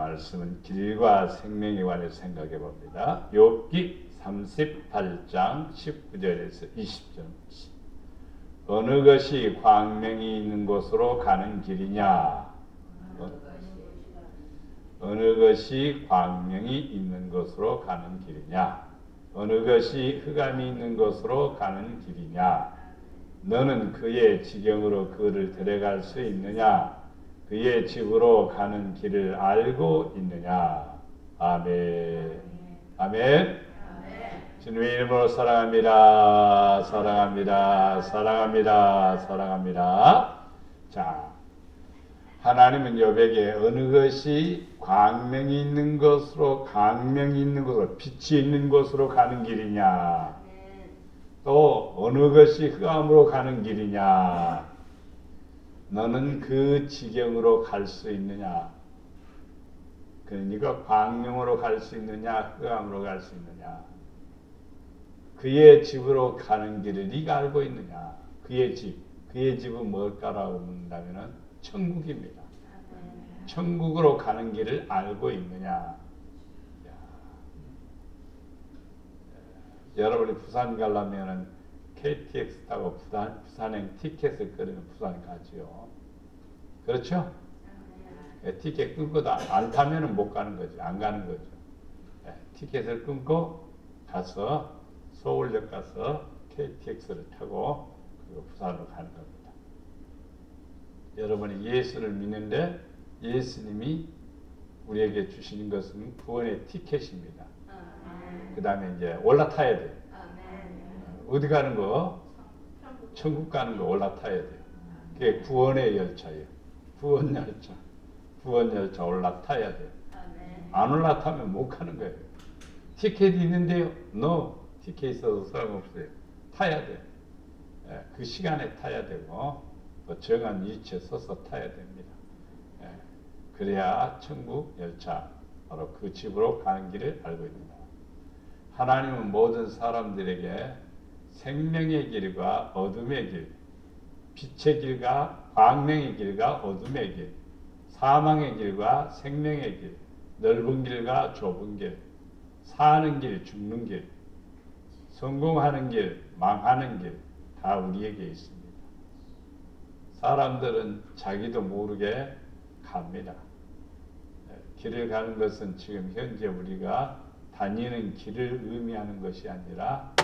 말씀은 길과 생명에 관해서 생각해 봅니다. 욥기 38장 19절에서 20절. 어느 것이 광명이 있는 곳으로 가는 길이냐? 어느 것이 광명이 있는 곳으로 가는 길이냐? 어느 것이 흑암이 있는 곳으로 가는 길이냐? 너는 그의 지경으로 그를 데려갈 수 있느냐? 그의 집으로 가는 길을 알고 있느냐? 아멘. 아멘. 주님의 이름으로 사랑합니다. 사랑합니다. 사랑합니다. 사랑합니다. 자, 하나님은 욥에게 어느 것이 광명이 있는 것으로, 광명이 있는 곳으로, 빛이 있는 곳으로 가는 길이냐? 또 어느 것이 흑암으로 가는 길이냐? 너는 그 지경으로 갈 수 있느냐? 그러니까 광명으로 갈 수 있느냐? 흑암으로 갈 수 있느냐? 그의 집으로 가는 길을 네가 알고 있느냐? 그의 집은 뭘까라고 묻는다면 천국입니다. 천국으로 가는 길을 알고 있느냐? 여러분이 부산 가려면은 KTX 타고 부산행 티켓을 끊으면 부산 가지요. 그렇죠? 티켓 끊고도 안 타면은 못 가는 거죠. 안 가는 거죠. 티켓을 끊고 가서 서울역 가서 KTX를 타고 그리고 부산으로 가는 겁니다. 여러분이 예수를 믿는데 예수님이 우리에게 주시는 것은 구원의 티켓입니다. 그 다음에 이제 올라타야 돼요. 어디 가는 거? 천국 가는 거 올라타야 돼요. 그게 구원의 열차예요. 구원 열차. 구원 열차 올라타야 돼요. 안 올라타면 못 가는 거예요. 티켓이 있는데요? No. 티켓 있어도 소용없어요. 타야 돼요. 그 시간에 타야 되고 정한 위치에 서서 타야 됩니다. 그래야 천국 열차, 바로 그 집으로 가는 길을 알고 있습니다. 하나님은 모든 사람들에게 생명의 길과 어둠의 길, 빛의 길과 광명의 길과 어둠의 길, 사망의 길과 생명의 길, 넓은 길과 좁은 길, 사는 길, 죽는 길, 성공하는 길, 망하는 길, 다 우리에게 있습니다. 사람들은 자기도 모르게 갑니다. 길을 가는 것은 지금 현재 우리가 다니는 길을 의미하는 것이 아니라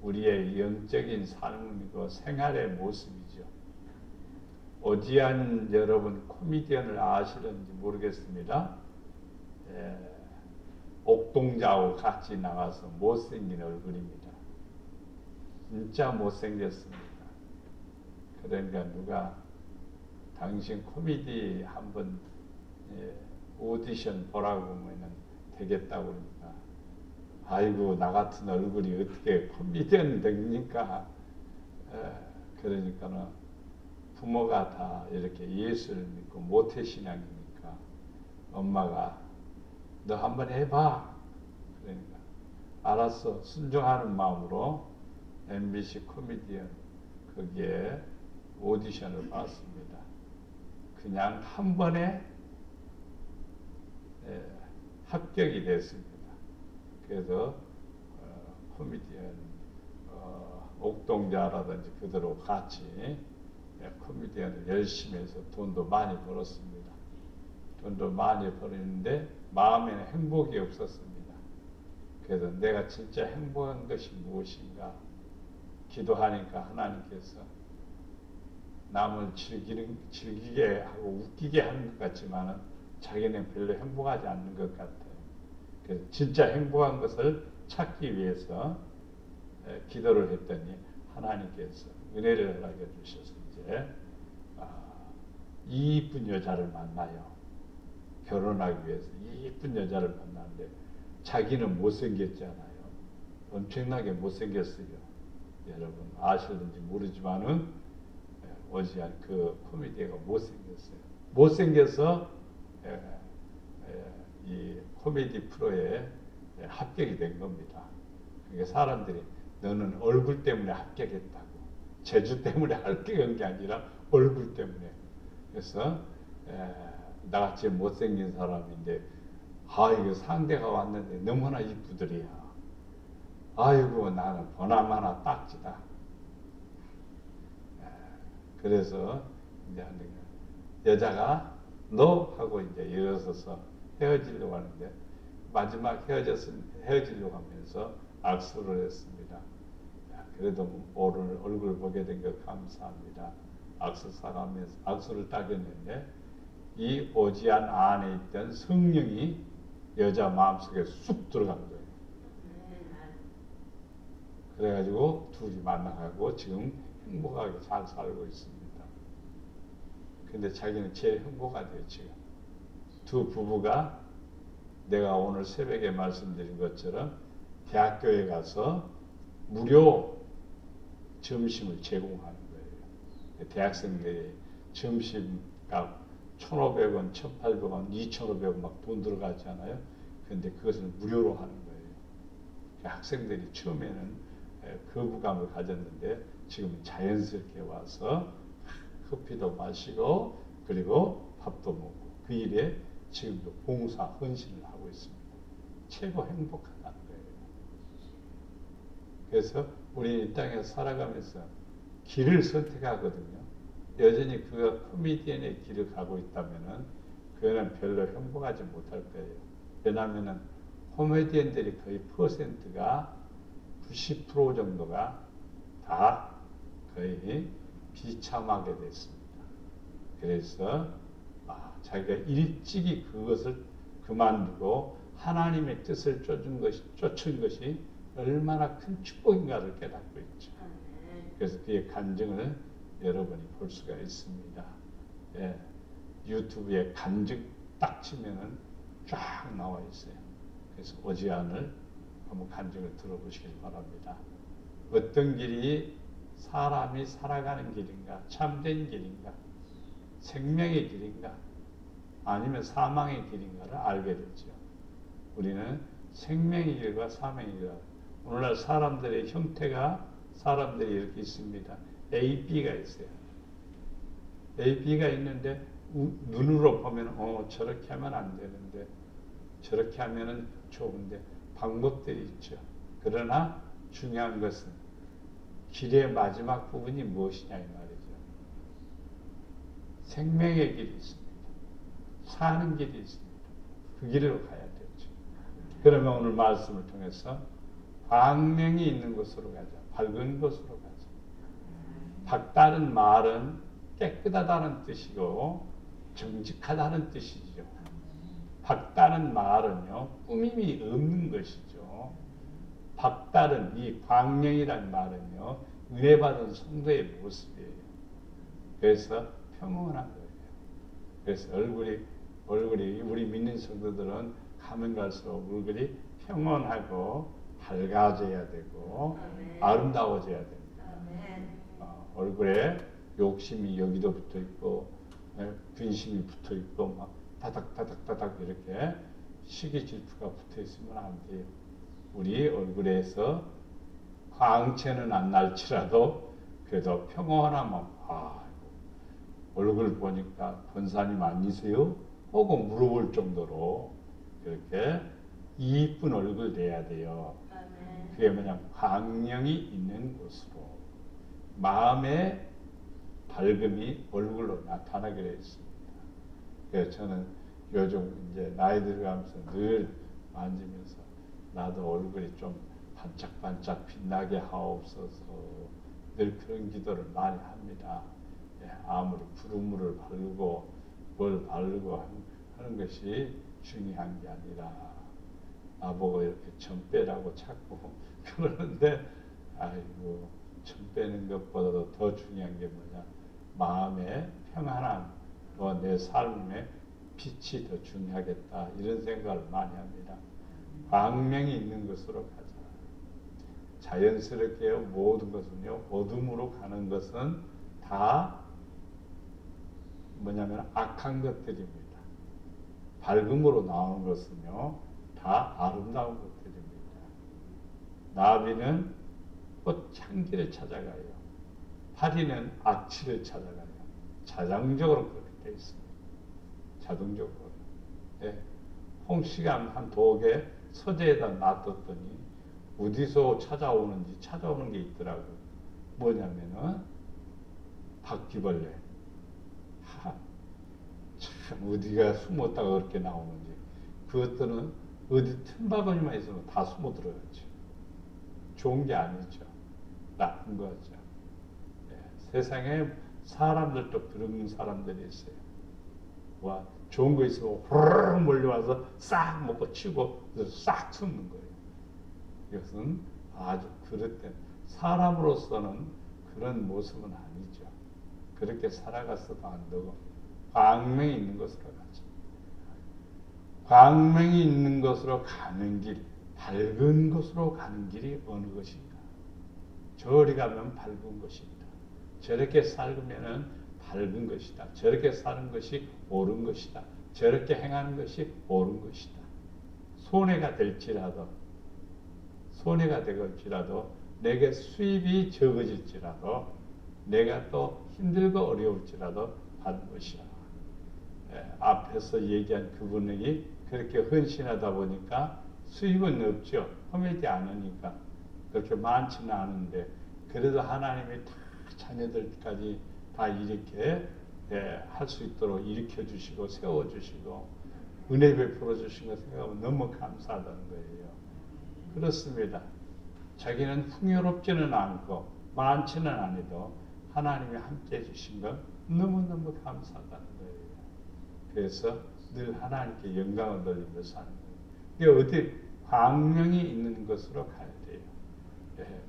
우리의 영적인 삶이고 생활의 모습이죠. 오지환 여러분 코미디언을 아시는지 모르겠습니다. 옥동자하고 같이 나가서 못생긴 얼굴입니다. 진짜 못생겼습니다. 그러니까 누가 당신 코미디 한번 오디션 보라고 하면 되겠다고 그러니까 아이고 나 같은 얼굴이 어떻게 코미디언 됩니까? 그러니까는 부모가 다 이렇게 예수를 믿고 모태신앙이니까 엄마가 너 한번 해봐. 그러니까 알았어. 순종하는 마음으로 MBC 코미디언 거기에 오디션을 봤습니다. 그냥 한 번에 합격이 됐습니다. 그래서 코미디언 옥동자라든지 그대로 같이 코미디언을 열심히 해서 돈도 많이 벌었습니다. 돈도 많이 벌었는데 마음에는 행복이 없었습니다. 그래서 내가 진짜 행복한 것이 무엇인가 기도하니까 하나님께서 남을 즐기게 하고 웃기게 하는 것 같지만은 자기는 별로 행복하지 않는 것 같아요. 그래서 진짜 행복한 것을 찾기 위해서 기도를 했더니 하나님께서 은혜를 허락해 주셔서 이제 이쁜 여자를 만나요. 결혼하기 위해서 이쁜 여자를 만나는데 자기는 못생겼잖아요. 엄청나게 못생겼어요. 여러분 아실는지 모르지만은 오지환 그 코미디가 못생겼어요. 못생겨서 이 코미디 프로에 합격이 된 겁니다. 그러니까 사람들이 너는 얼굴 때문에 합격했다고, 재주 때문에 합격한 게 아니라 얼굴 때문에. 그래서 나같이 못생긴 사람인데 이거 상대가 왔는데 너무나 이쁘더리야. 아이고 나는 보나마나 딱지다. 그래서 이제 하는 거야. 여자가 너 하고 이제 일어서서 헤어지려고 하는데 마지막 헤어지려고 하면서 악수를 했습니다. 그래도 오늘 얼굴 보게 된 거 감사합니다. 악수를 딱 했는데 이 오지안 안에 있던 성령이 여자 마음속에 쑥 들어간 거예요. 그래가지고 둘이 만나가고 지금 행복하게 잘 살고 있습니다. 근데 자기는 제일 행복하대요, 지금. 두 부부가 내가 오늘 새벽에 말씀드린 것처럼 대학교에 가서 무료 점심을 제공하는 거예요. 대학생들이 점심값 1,500원, 1,800원, 2,500원 막 돈 들어가잖아요. 그런데 그것을 무료로 하는 거예요. 학생들이 처음에는 거부감을 가졌는데 지금은 자연스럽게 와서 커피도 마시고 그리고 밥도 먹고 그 일에 지금도 봉사, 헌신을 하고 있습니다. 최고 행복하다는 거예요. 그래서 우리 이 땅에서 살아가면서 길을 선택하거든요. 여전히 그가 코미디언의 길을 가고 있다면은 그는 별로 행복하지 못할 거예요. 왜냐하면은 코미디언들이 거의 퍼센트가 90% 정도가 다 거의 비참하게 됐습니다. 그래서 자기가 일찍이 그것을 그만두고 하나님의 뜻을 쫓은 것이 얼마나 큰 축복인가를 깨닫고 있죠. 그래서 그의 간증을 여러분이 볼 수가 있습니다. 예, 유튜브에 간증 딱 치면은 쫙 나와 있어요. 그래서 오지안을 한번 간증을 들어보시길 바랍니다. 어떤 길이 사람이 살아가는 길인가, 참된 길인가, 생명의 길인가, 아니면 사망의 길인가를 알게 되죠. 우리는 생명의 길과 사망의 길. 오늘날 사람들의 형태가 사람들이 이렇게 있습니다. A, B가 있어요. A, B가 있는데 눈으로 보면 저렇게 하면 안 되는데 저렇게 하면은 좋은데 방법들이 있죠. 그러나 중요한 것은 길의 마지막 부분이 무엇이냐 이 말이죠. 생명의 길이 있습니다. 사는 길이 있습니다. 그 길로 가야 되죠. 그러면 오늘 말씀을 통해서 광명이 있는 곳으로 가자. 밝은 곳으로 가자. 밝다는 말은 깨끗하다는 뜻이고 정직하다는 뜻이죠. 밝다는 말은요, 꾸밈이 없는 것이죠. 밝다는 이 광명이라는 말은요, 은혜 받은 성도의 모습이에요. 그래서 평온한 거예요. 그래서 얼굴이 우리 믿는 성도들은 가면 갈수록 얼굴이 평온하고 밝아져야 되고 아름다워져야 됩니다. 얼굴에 욕심이 여기도 붙어 있고 근심이 붙어 있고 막 다닥다닥다닥 이렇게 시기질투가 붙어 있으면 안 돼요. 우리 얼굴에서 광채는 안 날지라도 그래도 평온하면 얼굴 보니까 권사님 아니세요? 혹은 물어볼 정도로 그렇게 이쁜 얼굴 돼야 돼요. 그게 뭐냐, 광명이 있는 곳으로 마음의 밝음이 얼굴로 나타나게 되어 있습니다. 그래서 저는 요즘 이제 나이 들어가면서 늘 만지면서 나도 얼굴이 좀 반짝반짝 빛나게 하옵소서 늘 그런 기도를 많이 합니다. 아무리 푸른물을 바르고 뭘 바르고 하는 것이 중요한 게 아니라 나보고 이렇게 점 빼라고 자꾸 그러는데 아이고 점 빼는 것보다도 더 중요한 게 뭐냐, 마음의 평안함, 또 내 삶의 빛이 더 중요하겠다 이런 생각을 많이 합니다. 광명이 있는 것으로 가자. 자연스럽게요. 모든 것은요, 어둠으로 가는 것은 다 뭐냐면 악한 것들입니다. 밝음으로 나오는 것은요, 다 아름다운 것들입니다. 나비는 꽃향기를 찾아가요. 파리는 악취를 찾아가요. 자장적으로 그렇게 되어 있습니다. 자동적으로. 예. 홍시간 한 독에 서재에다 놔뒀더니 어디서 찾아오는 게 있더라고. 뭐냐면은 바퀴벌레. 참 어디가 숨었다가 그렇게 나오는지. 그것들은 어디 틈바구니만 있으면 다 숨어 들어갔죠. 좋은 게 아니죠. 나쁜 거죠. 예, 세상에 사람들도 그런 사람들이 있어요. 와, 좋은 거 있으면 후루룩 몰려와서 싹 먹고 치고 싹 숨는 거예요. 이것은 아주 그릇된 사람으로서는 그런 모습은 아니죠. 그렇게 살아갔어도 안 되고 광명이 있는 것으로 가죠. 광명이 있는 것으로 가는 길, 밝은 것으로 가는 길이 어느 것인가? 저리 가면 밝은 것이다. 저렇게 살면은 밝은 것이다. 저렇게 사는 것이 옳은 것이다. 저렇게 행하는 것이 옳은 것이다. 손해가 될지라도 내게 수입이 적어질지라도 내가 또 힘들고 어려울지라도 하는 것이야. 앞에서 얘기한 그분이 그렇게 헌신하다 보니까 수입은 없죠. 험하지 않으니까 그렇게 많지는 않은데 그래도 하나님이 다 자녀들까지 다 이렇게 할 수 있도록 일으켜 주시고 세워 주시고 은혜 베풀어 주신 것 생각하면 너무 감사하다는 거예요. 그렇습니다. 자기는 풍요롭지는 않고 많지는 않아도 하나님이 함께 해주신 건 너무너무 감사하다는 거예요. 그래서 늘 하나님께 영광을 돌리며 사는 거예요. 이게 어디 광명이 있는 것으로 가야 돼요.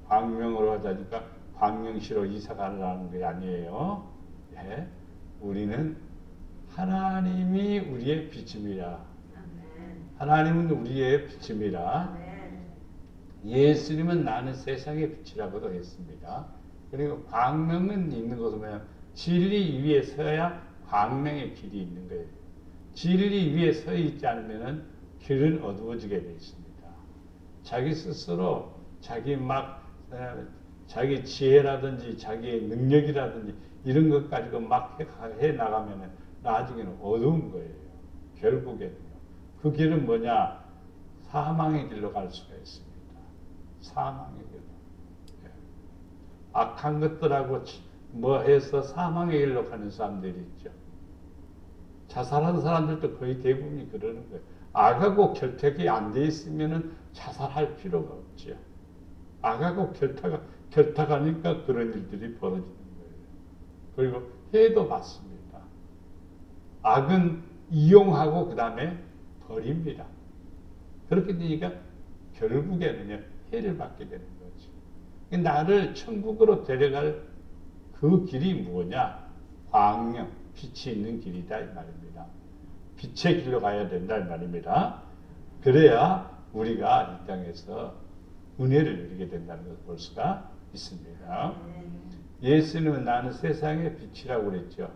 광명으로 하자니까 광명시로 이사 가려는 게 아니에요. 우리는 하나님이 우리의 빛입니다. 하나님은 우리의 빛입니다. 예수님은 나는 세상의 빛이라고도 했습니다. 그리고 광명은 있는 것은 뭐냐? 진리 위에 서야 광명의 길이 있는 거예요. 진리 위에 서 있지 않으면 길은 어두워지게 되어 있습니다. 자기 스스로 자기 지혜라든지 자기의 능력이라든지 이런 것 가지고 막 해 나가면 나중에는 어두운 거예요. 결국에는요. 그 길은 뭐냐? 사망의 길로 갈 수가 있습니다. 사망의 길로. 악한 것들하고 뭐 해서 사망의 길로 가는 사람들이 있죠. 자살하는 사람들도 거의 대부분이 그러는 거예요. 악하고 결탁이 안 돼 있으면 자살할 필요가 없죠. 악하고 결탁하니까 그런 일들이 벌어지는 거예요. 그리고 해도 받습니다. 악은 이용하고 그 다음에 버립니다. 그렇게 되니까 결국에는요, 해를 받게 되는 거죠. 나를 천국으로 데려갈 그 길이 뭐냐? 광명, 빛이 있는 길이다 이 말입니다. 빛의 길로 가야 된다 이 말입니다. 그래야 우리가 이 땅에서 은혜를 누리게 된다는 것을 볼 수가 있습니다. 예수님은 나는 세상의 빛이라고 그랬죠.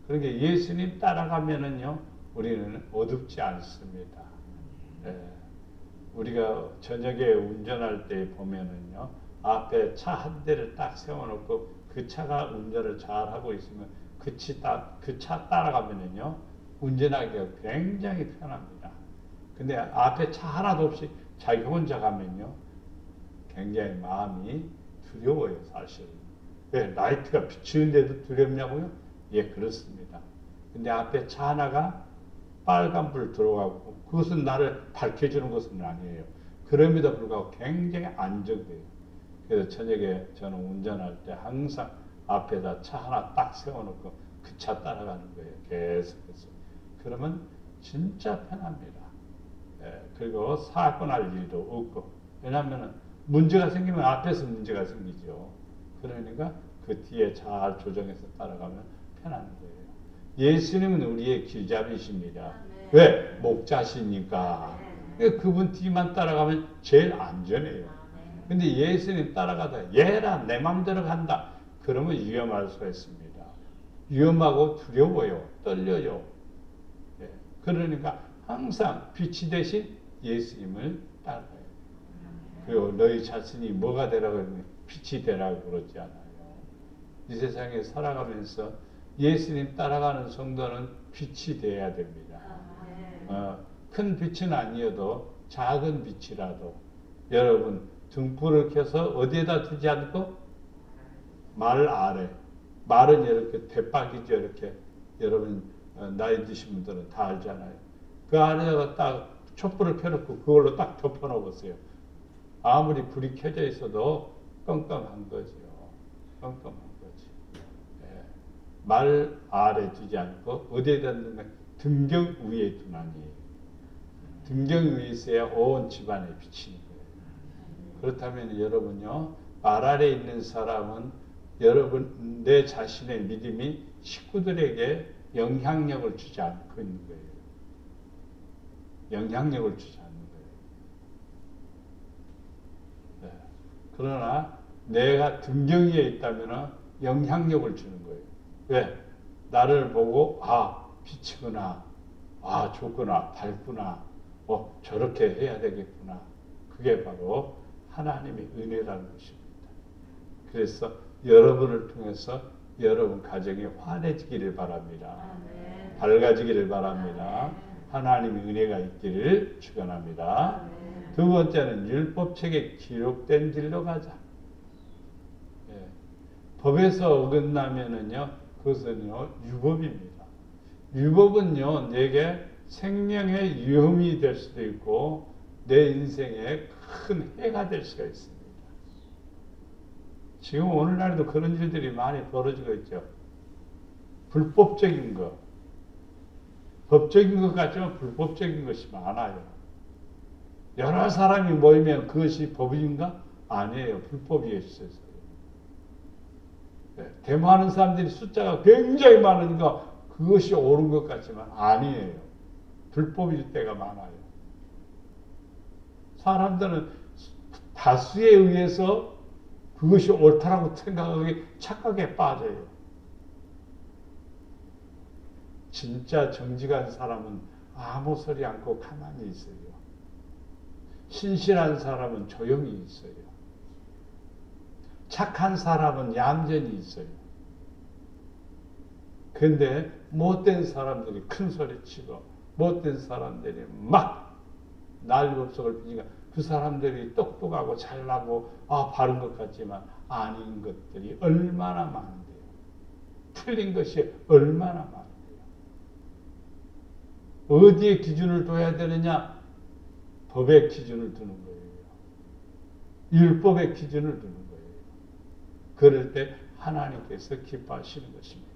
그러니까 예수님 따라가면은요, 우리는 어둡지 않습니다. 우리가 저녁에 운전할 때 보면은요, 앞에 차 한 대를 딱 세워놓고 그 차가 운전을 잘 하고 있으면 그 차 따라가면은요, 운전하기가 굉장히 편합니다. 근데 앞에 차 하나도 없이 자기 혼자 가면요, 굉장히 마음이 두려워요, 사실. 왜? 라이트가 비치는데도 두렵냐고요? 예, 그렇습니다. 근데 앞에 차 하나가 빨간불 들어가고 그것은 나를 밝혀주는 것은 아니에요. 그럼에도 불구하고 굉장히 안정돼요. 그래서 저녁에 저는 운전할 때 항상 앞에다 차 하나 딱 세워놓고 그 차 따라가는 거예요. 계속해서. 그러면 진짜 편합니다. 그리고 사고 날 일도 없고. 왜냐하면 문제가 생기면 앞에서 문제가 생기죠. 그러니까 그 뒤에 잘 조정해서 따라가면 편한 거예요. 예수님은 우리의 길잡이십니다. 왜? 목자시니까. 그분 뒤만 따라가면 제일 안전해요. 근데 예수님 따라가다 얘라 내 맘대로 간다. 그러면 위험할 수가 있습니다. 위험하고 두려워요. 떨려요. 그러니까 항상 빛이 대신 예수님을 따라가요. 그리고 너희 자신이 뭐가 되라고 하면 빛이 되라고 그러지 않아요. 이 세상에 살아가면서 예수님 따라가는 성도는 빛이 되어야 됩니다. 큰 빛은 아니어도 작은 빛이라도 여러분 등불을 켜서 어디에다 두지 않고 말 아래. 말은 이렇게 대박이죠. 이렇게 여러분 나이 드신 분들은 다 알잖아요. 그 안에다가 딱 촛불을 켜놓고 그걸로 딱 덮어놓으세요. 아무리 불이 켜져 있어도 깜깜한 거죠. 깜깜한 거지. 예. 말 아래 두지 않고 어디에다 두면 등경 위에 두나니. 등경 위에 있어야 온 집안에 비치는 거예요. 그렇다면 여러분요, 말 아래 있는 사람은 여러분 내 자신의 믿음이 식구들에게 영향력을 주지 않고 있는 거예요. 영향력을 주지 않는 거예요. 네. 그러나 내가 등경 위에 있다면 영향력을 주는 거예요. 왜? 나를 보고 빛이구나, 좋구나, 밝구나, 저렇게 해야 되겠구나. 그게 바로 하나님의 은혜라는 것입니다. 그래서 여러분을 통해서 여러분 가정이 환해지기를 바랍니다. 아멘. 밝아지기를 바랍니다. 아멘. 하나님의 은혜가 있기를 축원합니다. 아멘. 두 번째는 율법책에 기록된 길로 가자. 예. 법에서 어긋나면은요, 그것은요 유법입니다. 유법은요 내게 생명의 위험이 될 수도 있고 내 인생에 큰 해가 될 수가 있습니다. 지금 오늘날에도 그런 일들이 많이 벌어지고 있죠. 불법적인 것, 법적인 것 같지만 불법적인 것이 많아요. 여러 사람이 모이면 그것이 법인가? 아니에요. 불법이에요. 네, 데모하는 사람들이 숫자가 굉장히 많으니까 그것이 옳은 것 같지만 아니에요. 불법일 때가 많아요. 사람들은 다수에 의해서 그것이 옳다라고 생각하기 착각에 빠져요. 진짜 정직한 사람은 아무 소리 않고 가만히 있어요. 신실한 사람은 조용히 있어요. 착한 사람은 얌전히 있어요. 근데 못된 사람들이 큰 소리치고 못된 사람들이 막 난리법석을 피니까 그 사람들이 똑똑하고 잘나고 바른 것 같지만 아닌 것들이 얼마나 많은데요. 틀린 것이 얼마나 많은데요. 어디에 기준을 둬야 되느냐? 법의 기준을 두는 거예요. 율법의 기준을 두는 거예요. 그럴 때 하나님께서 기뻐하시는 것입니다.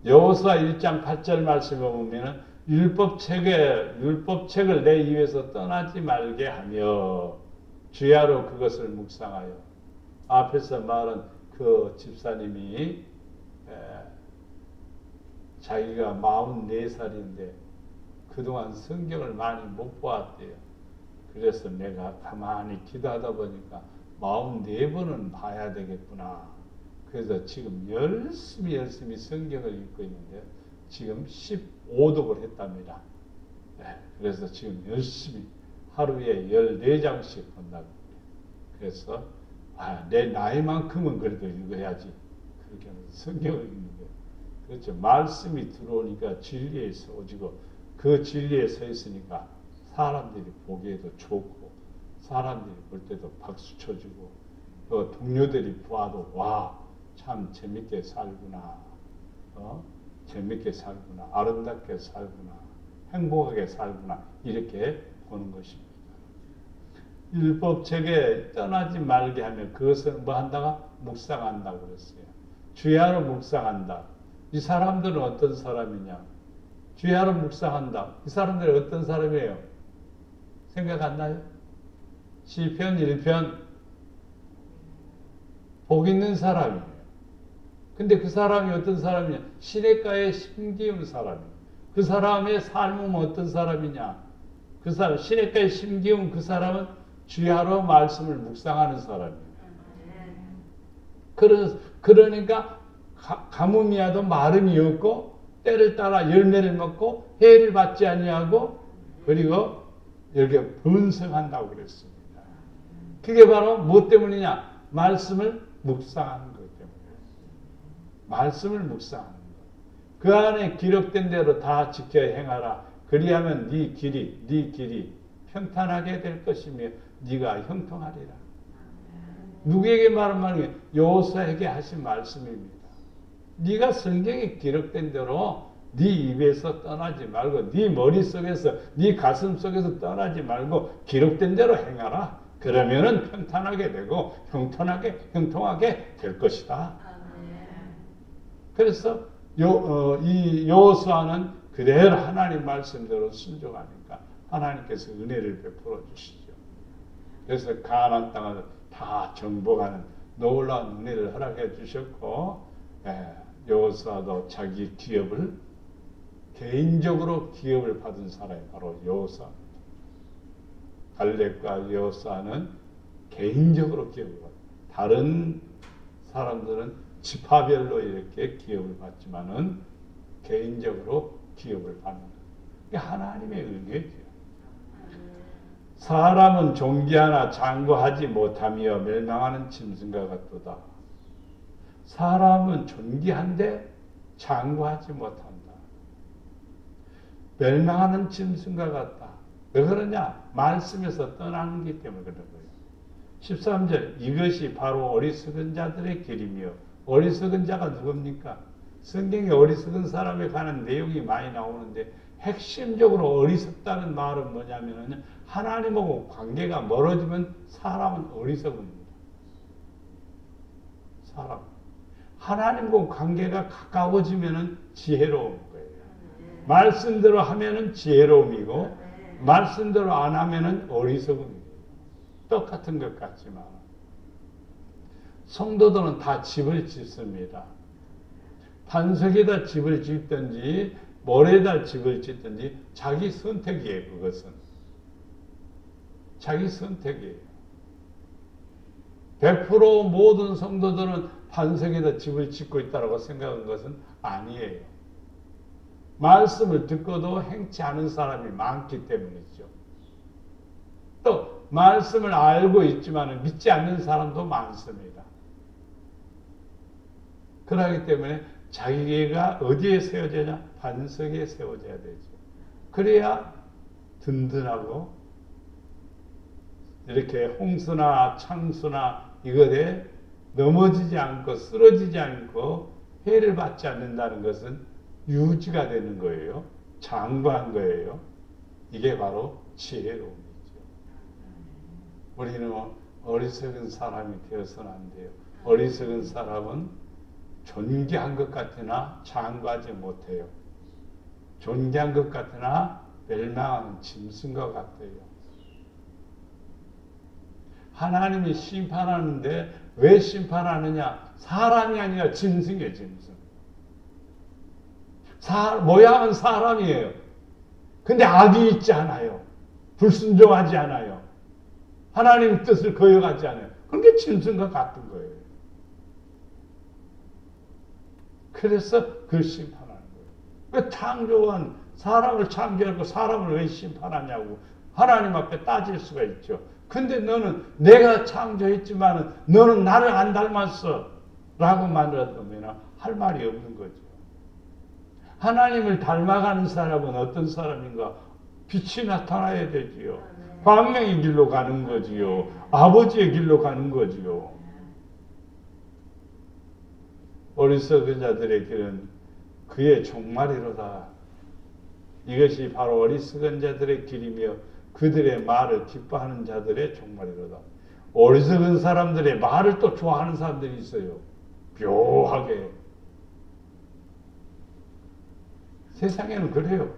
여호수아 1장 8절 말씀에 보면은 율법책을 내 입에서 떠나지 말게 하며 주야로 그것을 묵상하여. 앞에서 말한 그 집사님이 자기가 44살인데 그동안 성경을 많이 못 보았대요. 그래서 내가 가만히 기도하다 보니까 44번은 봐야 되겠구나. 그래서 지금 열심히 성경을 읽고 있는데 지금 15독을 했답니다. 네, 그래서 지금 열심히 하루에 14장씩 본다고. 그래서 내 나이만큼은 그래도 읽어야지. 그렇게 하면서 성경을 읽는 거예요. 그렇죠. 말씀이 들어오니까 진리에 서지고 그 진리에 서 있으니까 사람들이 보기에도 좋고 사람들이 볼 때도 박수 쳐주고 또 동료들이 보아도 참 재밌게 살구나. 재밌게 살구나. 아름답게 살구나. 행복하게 살구나. 이렇게 보는 것입니다. 율법책에 떠나지 말게 하면 그것은 뭐 한다가? 묵상한다고 그랬어요. 주야로 묵상한다. 이 사람들은 어떤 사람이냐? 주야로 묵상한다. 이 사람들은 어떤 사람이에요? 생각 안 나요? 시편 1편 복 있는 사람이에요. 근데 그 사람이 어떤 사람이냐? 시냇가에 심기운 사람이에요. 그 사람의 삶은 어떤 사람이냐? 그 사람, 시냇가에 심기운 그 사람은 주야로 말씀을 묵상하는 사람이에요. 그러니까 가뭄이야도 마름이 없고 때를 따라 열매를 먹고 해를 받지 아니하고 그리고 이렇게 번성한다고 그랬습니다. 그게 바로 무엇 때문이냐? 말씀을 묵상하는 것 때문에. 말씀을 묵상하는 것. 그 안에 기록된 대로 다 지켜 행하라. 그리하면 네 길이 평탄하게 될 것이며 네가 형통하리라. 누구에게 말한 게 여호수아에게 하신 말씀입니다. 네가 성경에 기록된 대로 네 입에서 떠나지 말고 네 머릿속에서 네 가슴속에서 떠나지 말고 기록된 대로 행하라. 그러면은 평탄하게 되고 형통하게 될 것이다. 그래서 이 여호수아는 그대로 하나님 말씀대로 순종하니까 하나님께서 은혜를 베풀어 주시죠. 그래서 가나안 땅을 다 정복하는 놀라운 은혜를 허락해 주셨고, 여호수아도 자기 기업을 개인적으로 기업을 받은 사람이 바로 여호수아입니다. 갈렙과 여호수아는 개인적으로 기업을 받아요. 다른 사람들은 지파별로 이렇게 기업을 받지만은 개인적으로 기업을 받는 게 하나님의 은혜죠. 사람은 존귀하나 장구하지 못하며 멸망하는 짐승과 같도다. 사람은 존귀한데 장구하지 못한다. 멸망하는 짐승과 같다. 왜 그러냐? 말씀에서 떠나는 기 때문에 그런 거예요. 13절 이것이 바로 어리석은 자들의 길이며 어리석은 자가 누굽니까? 성경에 어리석은 사람에 관한 내용이 많이 나오는데 핵심적으로 어리석다는 말은 뭐냐면 하나님하고 관계가 멀어지면 사람은 어리석습니다. 사람. 하나님과 관계가 가까워지면 지혜로운 거예요. 말씀대로 하면 지혜로움이고 말씀대로 안 하면 어리석음이에요. 똑같은 것 같지만 성도들은 다 집을 짓습니다. 반석에다 집을 짓든지 모래에다 집을 짓든지 자기 선택이에요. 그것은 자기 선택이에요. 100% 모든 성도들은 반석에다 집을 짓고 있다고 생각한 것은 아니에요. 말씀을 듣고도 행치 않은 사람이 많기 때문이죠. 또 말씀을 알고 있지만 믿지 않는 사람도 많습니다. 그렇기 때문에 자기가 어디에 세워져야 반석에 세워져야 되죠. 그래야 든든하고 이렇게 홍수나 창수나 이것에 넘어지지 않고 쓰러지지 않고 해를 받지 않는다는 것은 유지가 되는 거예요. 장구한 거예요. 이게 바로 지혜로움이죠. 우리는 어리석은 사람이 되어서는 안 돼요. 어리석은 사람은 존귀한 것 같으나 장구하지 못해요. 존귀한 것 같으나 멸망하는 짐승과 같아요. 하나님이 심판하는데 왜 심판하느냐? 사람이 아니라 짐승이에요. 짐승. 모양은 사람이에요. 근데 악이 있지 않아요. 불순종하지 않아요. 하나님의 뜻을 거역하지 않아요. 그게 짐승과 같은 거예요. 그래서 그걸 심판하는 거예요. 왜 창조한 사람을 창조하고 사람을 왜 심판하냐고 하나님 앞에 따질 수가 있죠. 근데 너는 내가 창조했지만 너는 나를 안 닮았어 라고 말하면 할 말이 없는 거죠. 하나님을 닮아가는 사람은 어떤 사람인가? 빛이 나타나야 되지요. 광명의 길로 가는 거지요. 아버지의 길로 가는 거지요. 어리석은 자들의 길은 그의 종말이로다. 이것이 바로 어리석은 자들의 길이며 그들의 말을 기뻐하는 자들의 종말이로다. 어리석은 사람들의 말을 또 좋아하는 사람들이 있어요. 묘하게. 세상에는 그래요.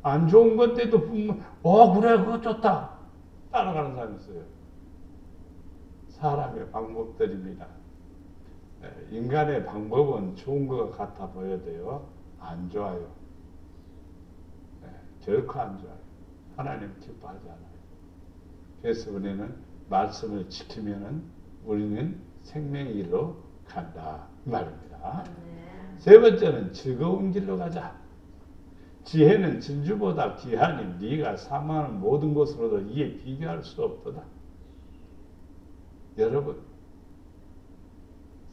안 좋은 건데도 그래 그거 좋다 따라가는 사람이 있어요. 사람의 방법들입니다. 인간의 방법은 좋은 것 같아 보여도요 안 좋아요. 결코 안 좋아요. 하나님 기뻐하지 않아요. 그래서 우리는 말씀을 지키면은 우리는 생명의 길로 간다 이 말입니다. 세 번째는 즐거운 길로 가자. 지혜는 진주보다 귀하니 네가 사모하는 모든 것으로도 이에 비교할 수 없도다. 여러분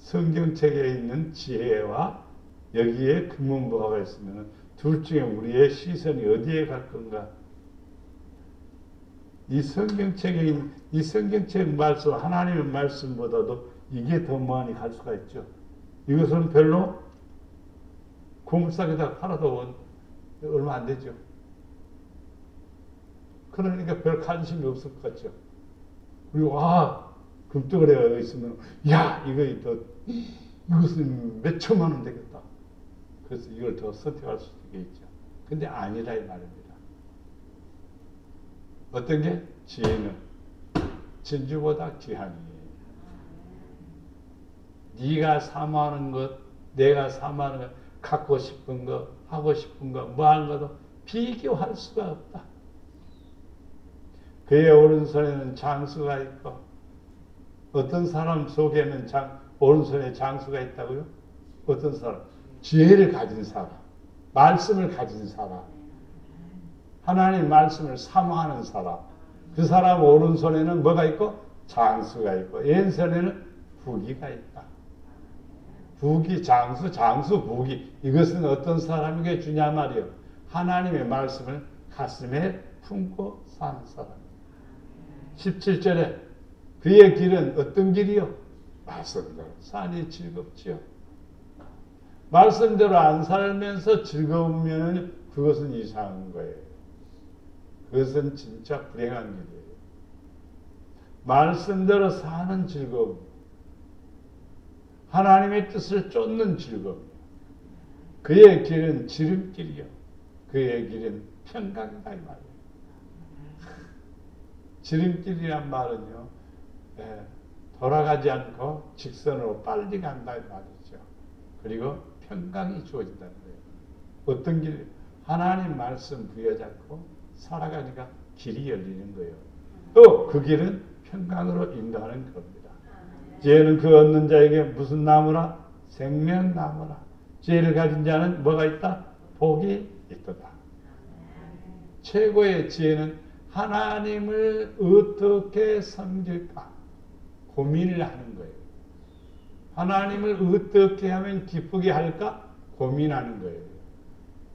성경책에 있는 지혜와 여기에 금문부화가 있으면 둘 중에 우리의 시선이 어디에 갈 건가? 이 성경책 말씀, 하나님의 말씀보다도 이게 더 많이 갈 수가 있죠. 이것은 별로 고물상에다 팔아도 얼마 안 되죠. 그러니까 별 관심이 없을 것 같죠. 그리고 금덩어리가 있으면 이것은 몇 천만 원 되겠다. 그래서 이걸 더 선택할 수 있겠죠. 근데 아니라 이 말입니다. 어떤 게? 지혜는 진주보다 귀하니. 네가 사모하는 것, 내가 사모하는 것, 갖고 싶은 것, 하고 싶은 것, 뭐 하는 것도 비교할 수가 없다. 그의 오른손에는 장수가 있고, 어떤 사람 속에는 오른손에 장수가 있다고요? 어떤 사람? 지혜를 가진 사람, 말씀을 가진 사람, 하나님 말씀을 사모하는 사람. 그 사람 오른손에는 뭐가 있고? 장수가 있고, 왼손에는 부귀가 있다. 부귀, 장수, 부귀. 이것은 어떤 사람에게 주냐 말이요. 하나님의 말씀을 가슴에 품고 사는 사람. 17절에 그의 길은 어떤 길이요? 말씀대로 산이 즐겁지요. 말씀대로 안 살면서 즐거우면 그것은 이상한 거예요. 그것은 진짜 불행한 길이에요. 말씀대로 사는 즐거움, 하나님의 뜻을 쫓는 즐거움. 그의 길은 지름길이요. 그의 길은 평강이다 이 말이에요. 지름길이란 말은요, 돌아가지 않고 직선으로 빨리 간다 이 말이죠. 그리고 평강이 주어진다는 거예요. 어떤 길? 하나님 말씀 부여잡고 살아가니까 길이 열리는 거예요. 또 그 길은 평강으로 인도하는 겁니다. 지혜는 그 얻는 자에게 무슨 나무라? 생명나무라. 지혜를 가진 자는 뭐가 있다? 복이 있도다. 최고의 지혜는 하나님을 어떻게 섬길까 고민을 하는 거예요. 하나님을 어떻게 하면 기쁘게 할까 고민하는 거예요.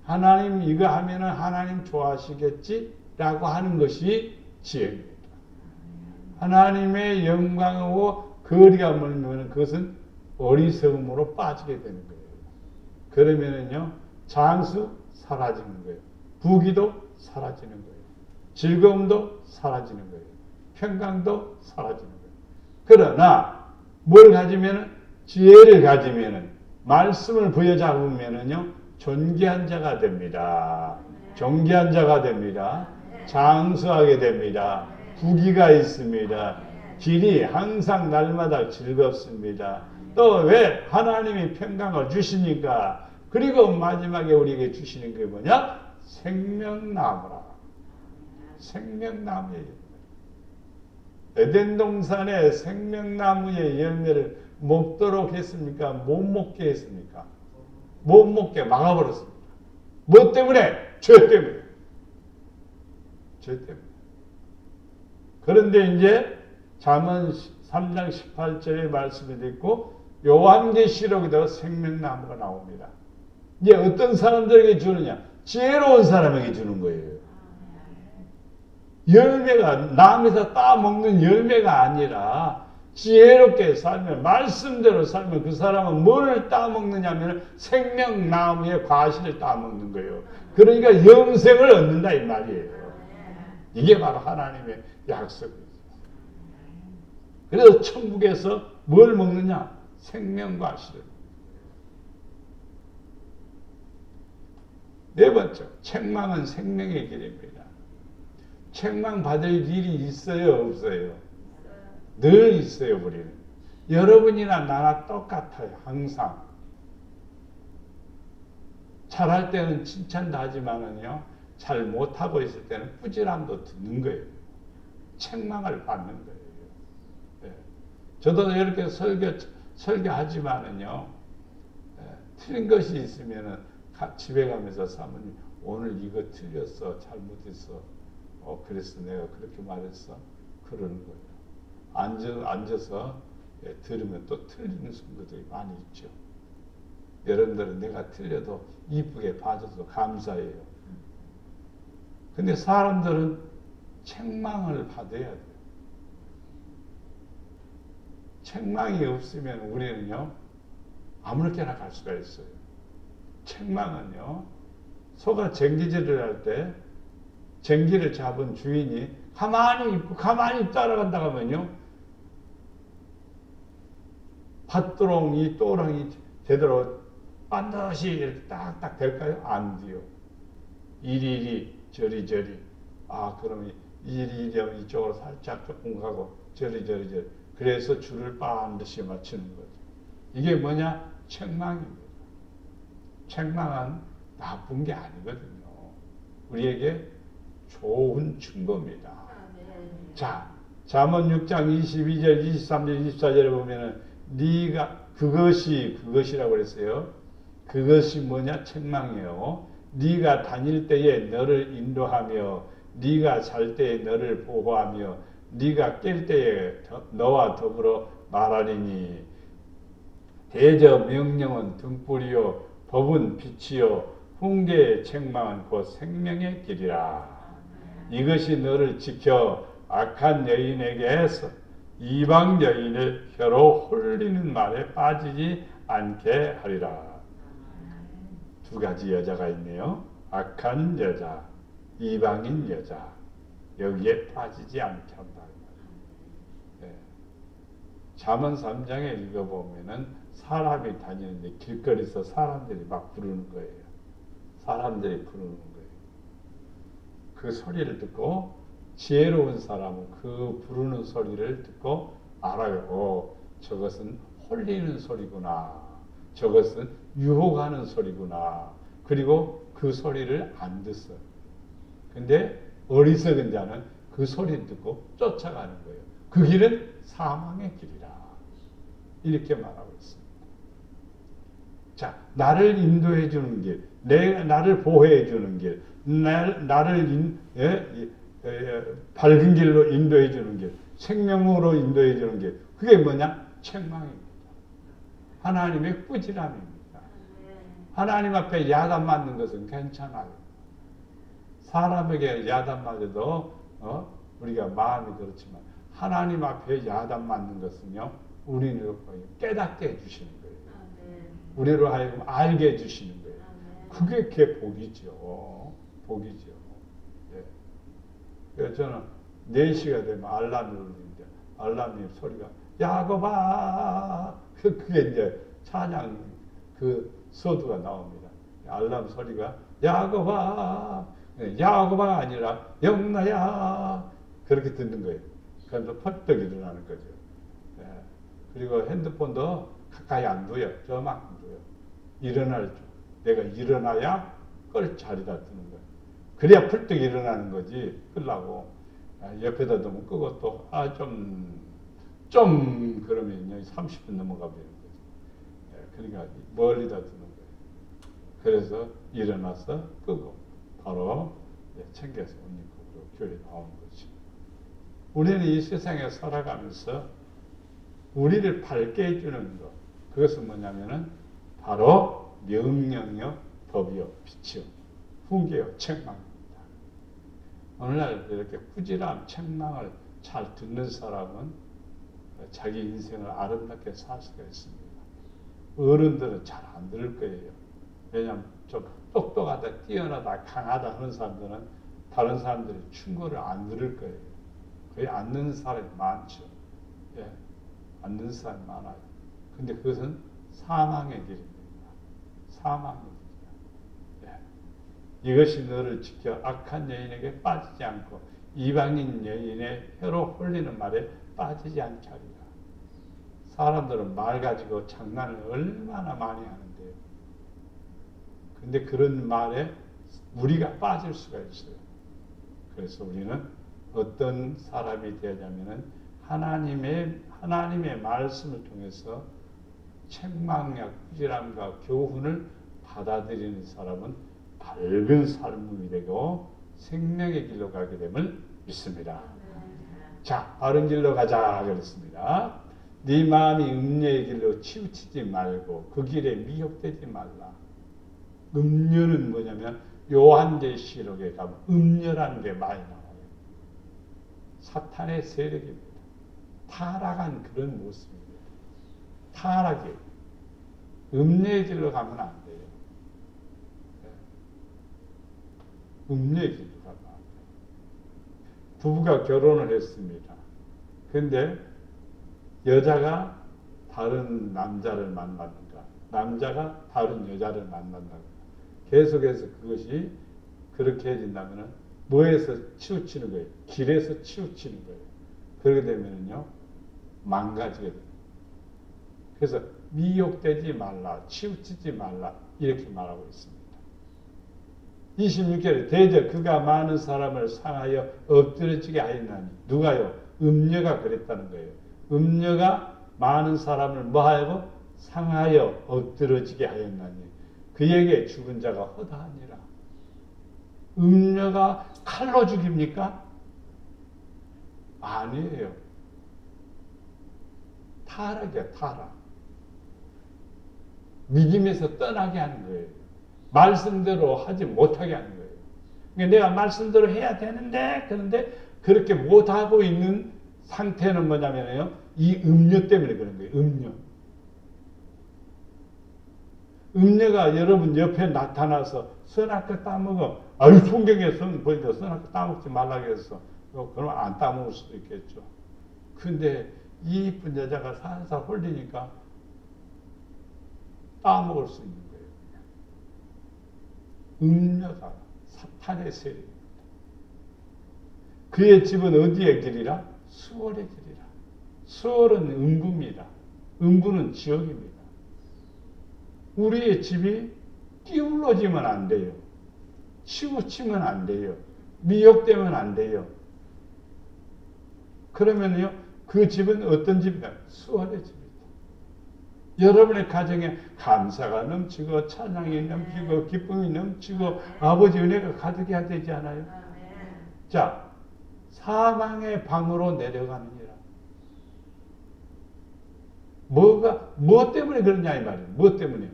하나님 이거 하면은 하나님 좋아하시겠지라고 하는 것이 지혜입니다. 하나님의 영광하고 거리가 멀면 그것은 어리석음으로 빠지게 되는 거예요. 그러면은요 장수 사라지는 거예요. 부귀도 사라지는 거예요. 즐거움도 사라지는 거예요. 평강도 사라지는 거예요. 그러나 뭘 가지면은 지혜를 가지면은 말씀을 부여잡으면은요 존귀한 자가 됩니다. 존귀한 자가 됩니다. 장수하게 됩니다. 부귀가 있습니다. 길이 항상 날마다 즐겁습니다. 또 왜 하나님이 평강을 주시니까 그리고 마지막에 우리에게 주시는 게 뭐냐? 생명나무라. 생명나무의 에덴 동산에 생명나무의 열매를 먹도록 했습니까? 못 먹게 했습니까? 못 먹게 막아버렸습니다. 뭐 때문에? 죄 때문에. 죄 때문에. 그런데 이제 잠언 3장 18절의 말씀이 있고 요한계시록에도 생명나무가 나옵니다. 이제 어떤 사람들에게 주느냐? 지혜로운 사람에게 주는 거예요. 열매가 남에서 따먹는 열매가 아니라 지혜롭게 살면 말씀대로 살면 그 사람은 뭘 따먹느냐 하면 생명나무의 과실을 따먹는 거예요. 그러니까 영생을 얻는다 이 말이에요. 이게 바로 하나님의 약속이죠. 그래서 천국에서 뭘 먹느냐? 생명과실을. 네 번째, 책망은 생명의 길입니다. 책망받을 일이 있어요, 없어요? 늘 있어요, 우리는. 여러분이나 나나 똑같아요, 항상. 잘할 때는 칭찬도 하지만은요, 잘 못하고 있을 때는 꾸지람도 듣는 거예요. 책망을 받는 거예요. 네. 저도 이렇게 설교하지만은요, 틀린 것이 있으면은 집에 가면서 사모님, 오늘 이거 틀렸어, 잘못했어. 그래서 내가 그렇게 말했어. 그러는 거예요. 앉아서 들으면 또 틀리는 순간들이 많이 있죠. 여러분들은 내가 틀려도 이쁘게 봐줘서 감사해요. 근데 사람들은 책망을 받아야 돼요. 책망이 없으면 우리는요, 아무렇게나 갈 수가 있어요. 책망은요, 소가 쟁기질을 할 때 쟁기를 잡은 주인이 가만히 따라간다 하면요, 밭도롱이 또랑이 제대로 반드시 이렇게 딱딱 될까요? 안 돼요. 이리이리 저리저리. 그러면 이리이리 이쪽으로 살짝 조금 가고 저리저리. 그래서 줄을 반드시 맞추는 거죠. 이게 뭐냐? 책망입니다. 책망은 나쁜 게 아니거든요. 우리에게 좋은 증거입니다. 자, 잠언 6장 22절, 23절, 24절에 보면은 네가 그것이라고 그랬어요. 그것이 뭐냐? 책망이에요. 네가 다닐 때에 너를 인도하며 네가 잘 때에 너를 보호하며 네가 깰 때에 너와 더불어 말하리니 대저 명령은 등불이요 법은 빛이요 훈계의 책망은 곧 생명의 길이라. 이것이 너를 지켜 악한 여인에게서 이방 여인의 혀로 홀리는 말에 빠지지 않게 하리라. 두 가지 여자가 있네요. 악한 여자, 이방인 여자. 여기에 빠지지 않게 한다. 네. 잠언 3장에 읽어보면은 사람이 다니는데 길거리에서 사람들이 막 부르는 거예요. 사람들이 부르는 거예요. 그 소리를 듣고 지혜로운 사람은 그 부르는 소리를 듣고 알아요. 저것은 홀리는 소리구나. 저것은 유혹하는 소리구나. 그리고 그 소리를 안 듣어요. 근데 어리석은 자는 그 소리를 듣고 쫓아가는 거예요. 그 길은 사망의 길이라. 이렇게 말하고 있습니다. 자, 나를 인도해 주는 길, 나를 보호해 주는 길, 나를 밝은 길로 인도해 주는 길, 생명으로 인도해 주는 길. 그게 뭐냐? 책망입니다. 하나님의 꾸지람입니다. 하나님 앞에 야단 맞는 것은 괜찮아요. 사람에게 야단 맞아도 우리가 마음이 그렇지만 하나님 앞에 야단 맞는 것은요, 우리를 깨닫게 해주시는 거예요. 우리로 하여금 알게 해주시는 거예요. 그게 복이죠. 복이죠. 네. 그래서 저는 4시가 되면 알람이 울리는데 알람이 소리가 야곱아, 그게 이제 찬양 그 서두가 나옵니다. 알람 소리가 야곱아, 야곱아 아니라 영나야, 그렇게 듣는 거예요. 그래서 펄떡 일어나는 거죠. 예. 그리고 핸드폰도 가까이 안 둬요. 저만큼 둬요. 일어날 줄. 내가 일어나야 끌 자리다 두는 거예요. 그래야 펄떡 일어나는 거지. 끌라고 옆에다 두면 끄고 또 좀 그러면 30분 넘어가 버리는 거죠. 예. 그러니까 멀리다 두는 거예요. 그래서 일어나서 끄고 바로 챙겨서 옷 입고 교회 나오는 거죠. 우리는 이 세상에 살아가면서 우리를 밝게 해주는 것, 그것은 뭐냐면은 바로 명령이요, 법이요, 빛이요, 훈계요, 책망입니다. 오늘날 이렇게 꾸지람, 책망을 잘 듣는 사람은 자기 인생을 아름답게 살 수가 있습니다. 어른들은 잘 안 들을 거예요. 왜냐하면 좀 똑똑하다, 뛰어나다, 강하다 하는 사람들은 다른 사람들이 충고를 안 들을 거예요. 거의 안 듣는 사람이 많죠. 예, 안 듣는 사람이 많아요. 근데 그것은 사망의 길입니다. 사망의 길이야. 예. 이것이 너를 지켜 악한 여인에게 빠지지 않고 이방인 여인의 혀로 홀리는 말에 빠지지 않게 하리라. 사람들은 말 가지고 장난을 얼마나 많이 하는데요. 근데 그런 말에 우리가 빠질 수가 있어요. 그래서 우리는 어떤 사람이 되냐면은 하나님의 말씀을 통해서 책망과 꾸지람과 교훈을 받아들이는 사람은 밝은 삶이 되고 생명의 길로 가게 됨을 믿습니다. 자, 바른 길로 가자 그랬습니다. 네 마음이 음녀의 길로 치우치지 말고 그 길에 미혹되지 말라. 음녀는 뭐냐면 요한계시록에 가면 음녀라는 게 많이 나와요. 사탄의 세력입니다. 타락한 그런 모습입니다. 타락이 음녀의 길로 가면 안 돼요. 음녀의 길로 가면 안 돼요. 부부가 결혼을 했습니다. 근데 여자가 다른 남자를 만났는가, 남자가 다른 여자를 만난다가 계속해서 그것이 그렇게 해진다면 뭐에서 치우치는 거예요? 길에서 치우치는 거예요. 그렇게 되면요 망가지게 돼요. 그래서 미혹되지 말라, 치우치지 말라 이렇게 말하고 있습니다. 26절에 대저 그가 많은 사람을 상하여 엎드러지게 하였나니 누가요? 음녀가 그랬다는 거예요. 음녀가 많은 사람을 뭐하고 상하여 엎드러지게 하였나니 그에게 죽은 자가 허다하니라. 음녀가 칼로 죽입니까? 아니에요. 타락이야, 타락. 믿음에서 떠나게 하는 거예요. 말씀대로 하지 못하게 하는 거예요. 그러니까 내가 말씀대로 해야 되는데, 그런데 그렇게 못하고 있는 상태는 뭐냐면요, 이 음녀 때문에 그런 거예요. 음녀. 음녀가 여러분 옆에 나타나서 선악과 따먹어. 아유, 성경에 보니까 선악과 따먹지 말라고 했어. 그러면 안 따먹을 수도 있겠죠. 근데 이 이쁜 여자가 살살 홀리니까 따먹을 수 있는 거예요. 음녀가 사탄의 세력입니다. 그의 집은 어디의 길이라? 수월의 길이라. 수월은 음부입니다. 음부는 지옥입니다. 우리의 집이 기울어지면 안 돼요. 치우치면 안 돼요. 미혹되면 안 돼요. 그러면요, 그 집은 어떤 집이다? 수월의 집이다. 여러분의 가정에 감사가 넘치고 찬양이 넘치고 기쁨이 넘치고 아버지 은혜가 가득해야 되지 않아요? 자, 사망의 방으로 내려가느니라. 뭐 때문에 그러냐 이 말이에요. 뭐 때문에?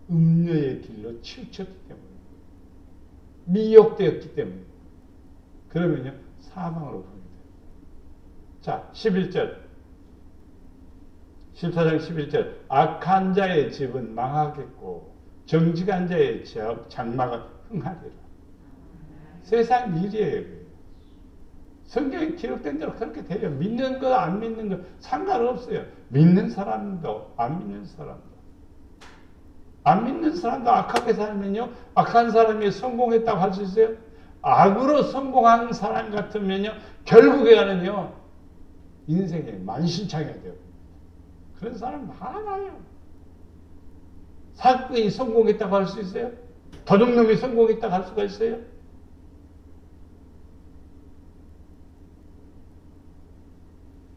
음녀의 길로 치우쳤기 때문에. 미혹되었기 때문에. 그러면요, 사망으로 가게 돼요. 자, 11절. 14장 11절. 악한 자의 집은 망하겠고, 정직한 자의 장막은 흥하리라. 세상 일이에요. 성경에 기록된 대로 그렇게 돼요. 믿는 거, 안 믿는 거 상관없어요. 믿는 사람도, 안 믿는 사람도. 안 믿는 사람도 악하게 살면요, 악한 사람이 성공했다고 할 수 있어요? 악으로 성공한 사람 같으면요, 결국에는요, 인생에 만신창이가 돼요. 그런 사람 많아요. 사기꾼이 성공했다고 할 수 있어요? 도둑놈이 성공했다고 할 수가 있어요?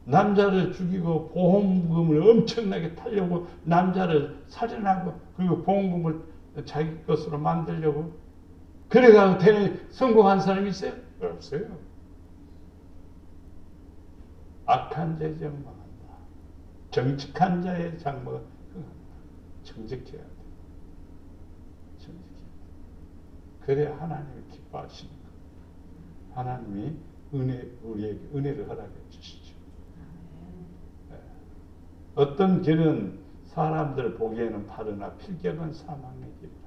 남자를 죽이고 보험금을 엄청나게 타려고 남자를 살인하고 그리고 보험금을 자기 것으로 만들려고 그래가지고 성공한 사람이 있어요? 없어요. 악한 자의 장막한다. 정직한 자의 장막은 정직해야 돼. 정직해야 돼. 그래야 하나님이 기뻐하시는 거예요. 하나님이 우리에게 은혜를 허락해 주시죠. 어떤 길은 사람들 보기에는 바르나 필경은 사망의 길이라.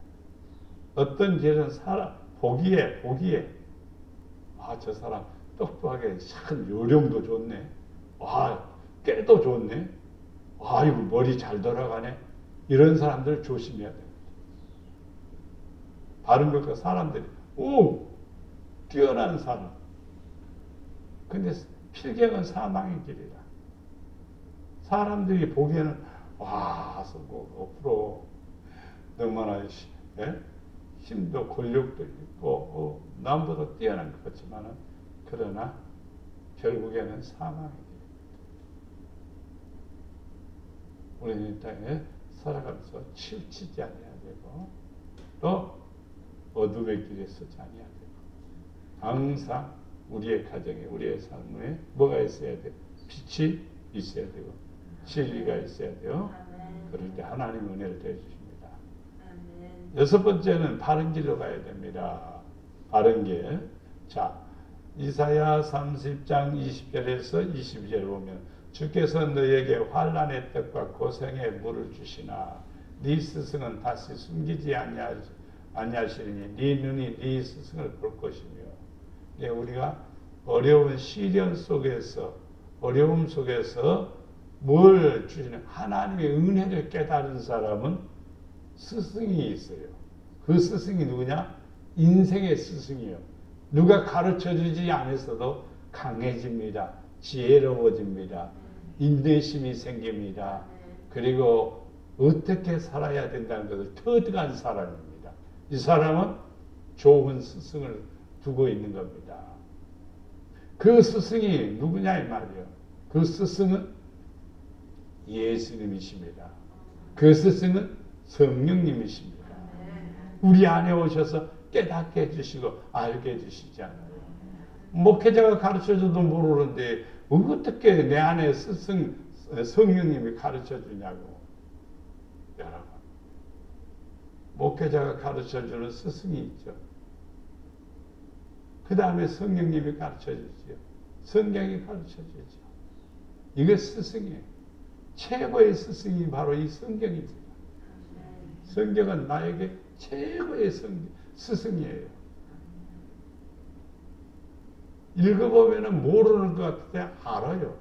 어떤 길은 보기에 저 사람 똑똑하게 참 요령도 좋네. 깨도 좋네. 이거 머리 잘 돌아가네. 이런 사람들 조심해야 돼요. 바른 것과 사람들이 뛰어난 사람. 근데 필경은 사망의 길이라. 사람들이 보기에는 앞으로 너무나 힘도 권력도 있고 남보다 뛰어난 것 같지만은 그러나 결국에는 사망의 길입니다. 우리는 이 땅에 살아가면서 치우치지 않아야 되고 또 어둠의 길에 서지 않아야 되고 항상 우리의 가정에 우리의 삶에 뭐가 있어야 돼요? 빛이 있어야 되고 진리가 있어야 돼요. 그럴 때 하나님 은혜를 대주십니다. 여섯 번째는 바른 길로 가야 됩니다. 바른 길. 자, 이사야 30장 20절에서 22절 보면 주께서 너에게 환난의 떡과 고생의 물을 주시나 네 스승은 다시 숨기지 아니하시리니 네 눈이 네 스승을 볼 것이며. 우리가 어려운 시련 속에서 어려움 속에서 뭘 주시는 하나님의 은혜를 깨달은 사람은 스승이 있어요. 그 스승이 누구냐? 인생의 스승이요. 누가 가르쳐주지 않았어도 강해집니다. 지혜로워집니다. 인내심이 생깁니다. 그리고 어떻게 살아야 된다는 것을 터득한 사람입니다. 이 사람은 좋은 스승을 두고 있는 겁니다. 그 스승이 누구냐 이 말이에요. 그 스승은 예수님이십니다. 그 스승은 성령님이십니다. 우리 안에 오셔서 깨닫게 해주시고 알게 해주시잖아요. 목회자가 가르쳐줘도 모르는데 어떻게 내 안에 스승 성령님이 가르쳐주냐고. 여러분, 목회자가 가르쳐주는 스승이 있죠. 그 다음에 성령님이 가르쳐주죠. 성경이 가르쳐주죠. 이게 스승이에요. 최고의 스승이 바로 이 성경입니다. 성경은 나에게 최고의 스승이에요. 읽어보면 모르는 것 같은데 알아요.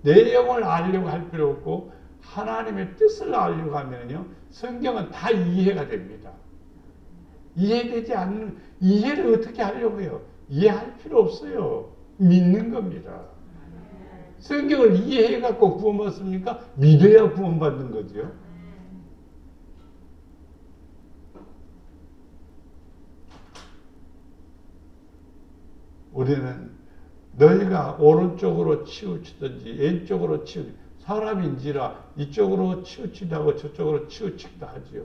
내용을 알려고 할 필요 없고 하나님의 뜻을 알려고 하면요, 성경은 다 이해가 됩니다. 이해되지 않는, 이해를 어떻게 하려고 해요? 이해할 필요 없어요. 믿는 겁니다. 성경을 이해해갖고 구원받습니까? 믿어야 구원받는 거죠. 우리는 너희가 오른쪽으로 치우치든지 왼쪽으로 사람인지라 이쪽으로 치우치다고 저쪽으로 치우치기도 하지요.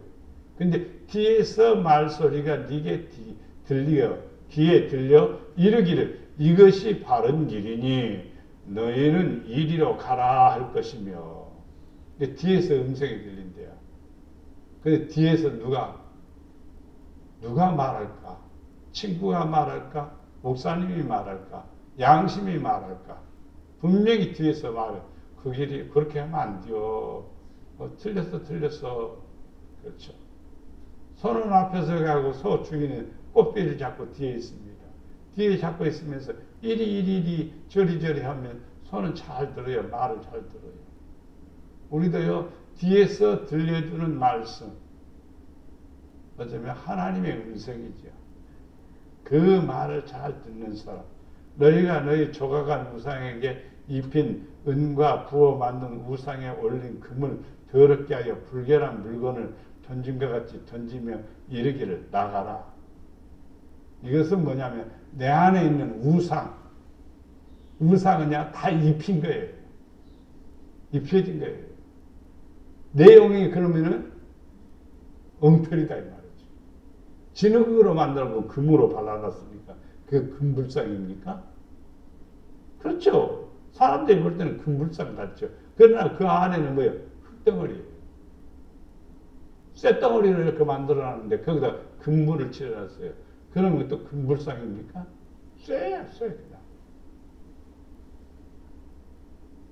근데 뒤에서 말소리가 네게 귀에 들려 이르기를 이것이 바른 길이니 너희는 이리로 가라 할 것이며. 근데 뒤에서 음성이 들린대요. 근데 뒤에서 누가 말할까? 친구가 말할까? 목사님이 말할까? 양심이 말할까? 분명히 뒤에서 말해. 그 길이 그렇게 하면 안 돼요. 틀렸어. 그렇죠. 소는 앞에서 가고 소 주인은 꽃비를 잡고 뒤에 있습니다. 뒤에 잡고 있으면서 이리 저리 하면 소는 잘 들어요. 말을 잘 들어요. 우리도요, 뒤에서 들려주는 말씀, 어쩌면 하나님의 음성이죠. 그 말을 잘 듣는 사람. 너희가 너희 조각한 우상에게 입힌 은과 부어 만든 우상에 올린 금을 더럽게 하여 불결한 물건을 던진 것 같이 던지며 이르기를 나가라. 이것은 뭐냐면 내 안에 있는 우상은 다 입힌 거예요. 입혀진 거예요. 내용이 그러면은 엉터리다 이 말이죠. 진흙으로 만들고 금으로 발라놨으니까 그게 금불상입니까? 그렇죠. 사람들이 볼 때는 금불상 같죠. 그러나 그 안에는 뭐예요? 흙덩어리예요. 쇳덩어리를 이렇게 만들어놨는데 거기다 금물을 칠해놨어요. 그러면 또 금불상입니까? 쇠야, 그냥.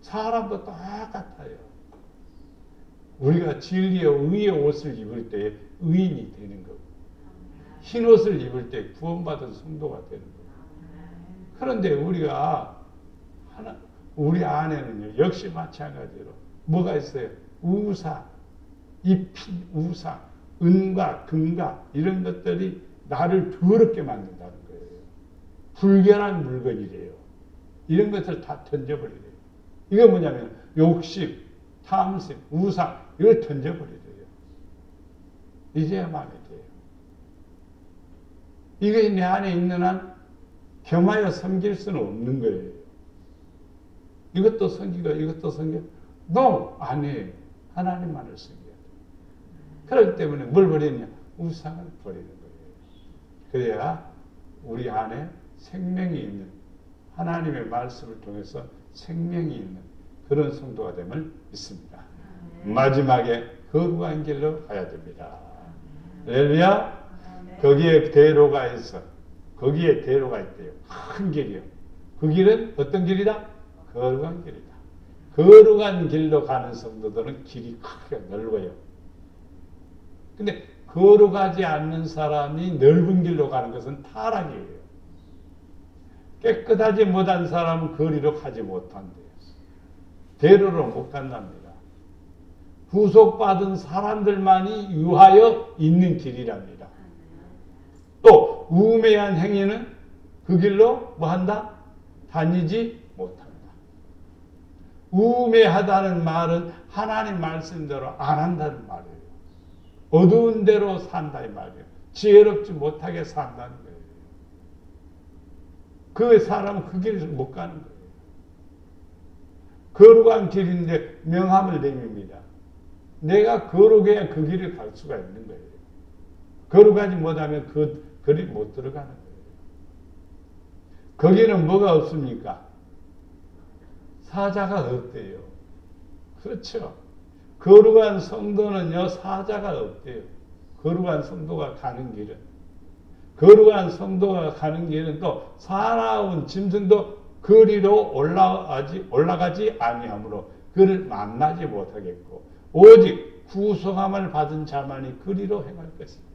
사람도 똑같아요. 우리가 진리의 의의 옷을 입을 때 의인이 되는 거고, 흰 옷을 입을 때 구원받은 성도가 되는 거고. 그런데 우리 안에는요, 역시 마찬가지로 뭐가 있어요? 우상, 입힌 우상, 은과 금과 이런 것들이 나를 더럽게 만든다는 거예요. 불결한 물건이래요. 이런 것을 다 던져버리래요. 이거 뭐냐면 욕심, 탐심, 우상 이걸 던져버리래요. 이제야 마음에 돼요. 이게 내 안에 있는 한 겸하여 섬길 수는 없는 거예요. 이것도 섬기고 이것도 섬겨. No! 아니에요. 하나님만을 섬겨야 돼요. 그렇기 때문에 뭘 버리느냐? 우상을 버리는 거예요. 그래야 우리 안에 생명이 있는, 하나님의 말씀을 통해서 생명이 있는 그런 성도가 됨을 믿습니다. 마지막에 거룩한 길로 가야 됩니다. 할렐루야. 거기에 대로가 있어. 거기에 대로가 있대요. 큰 길이요. 그 길은 어떤 길이다? 거룩한 길이다. 거룩한 길로 가는 성도들은 길이 크게 넓어요. 근데 거룩하지 않는 사람이 넓은 길로 가는 것은 타락이에요. 깨끗하지 못한 사람은 거리로 가지 못한대요. 대로로 못 간답니다. 구속받은 사람들만이 유하여 있는 길이랍니다. 또 우매한 행위는 그 길로 뭐한다? 다니지 못한다. 우매하다는 말은 하나님 말씀대로 안 한다는 말이에요. 어두운 대로 산다 이 말이에요. 지혜롭지 못하게 산다는 거예요. 그 사람은 그 길을 못 가는 거예요. 거룩한 길인데 명함을 내밉니다. 내가 거룩해야 그 길을 갈 수가 있는 거예요. 거룩하지 못하면 그 길이 못 들어가는 거예요. 거기는 뭐가 없습니까? 사자가 없대요. 그렇죠. 거룩한 성도는요, 사자가 없대요. 거룩한 성도가 가는 길은. 거룩한 성도가 가는 길은 또 사나운 짐승도 거리로 올라가지 아니하므로 그를 만나지 못하겠고 오직 구속함을 받은 자만이 거리로 행할 것입니다.